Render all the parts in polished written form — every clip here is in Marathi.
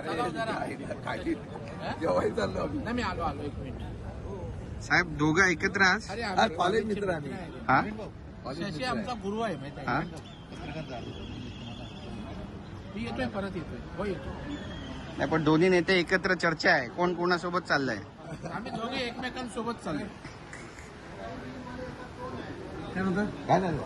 चला जरा. जेव्हाही चाललो आम्ही. नाही मी आलो एक मिनिट. साहेब दोघं एकत्र आज अरे आज कॉलेज मित्र आम्ही. हा शशी आमचा गुरु आहे माहिती हा? आहे. मी येतोय परत येतोय. हो येतो. नाही पण दोन्ही नेते एकत्र चर्चा आहे, कोण कोणासोबत चाललंय? आम्ही दोघे एकमेकांसोबत चाललो. काय नाही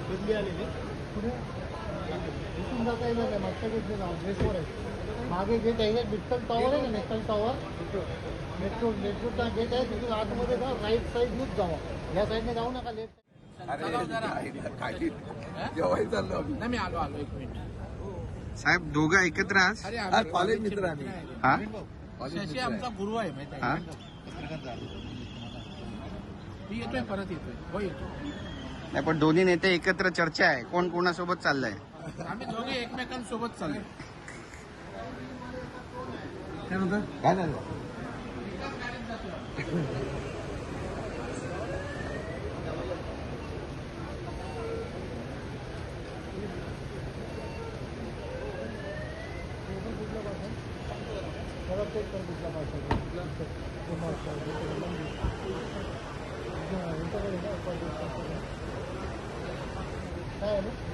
दिल्ली आलेली पुढे इथून जाता येणार नाही. मागच्या गेटने जाऊन ड्रेसवर आहे. मागे गेट आहे विठ्ठल टॉवर आहे ना, नेशनल टॉवर मेट्रोचा गेट आहे. तिथून आतमध्ये जा, राईट साईडनीच जावा. या साईडने जाऊ नका, लेफ्ट चला जरा. जेव्हाही चाललो आम्ही. नाही मी आलो एक मिनिट. साहेब दोघं एकत्र आज अरे आज कॉलेज मित्र आम्ही. हा शशी आमचा गुरु आहे माहिती हा? आहे. मी येतोय परत येतोय. हो येतो. नाही पण दोन्ही नेते एकत्र चर्चा आहे, कोण कोणासोबत चाललंय? आम्ही दोघे एकमेकांसोबत चाललो. काय नाही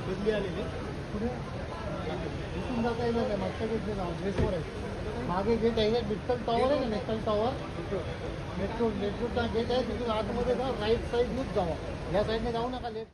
दिल्ली आलेली पुढे इथून जाता येणार नाही. मागच्या गेटने जाऊन ड्रेसवर आहे. मागे गेट आहे विठ्ठल टॉवर आहे ना, नेशनल टॉवर मेट्रोचा गेट आहे. तिथून आतमध्ये जा, राईट साईडनीच जावा. या साईडने जाऊ नका, लेफ्ट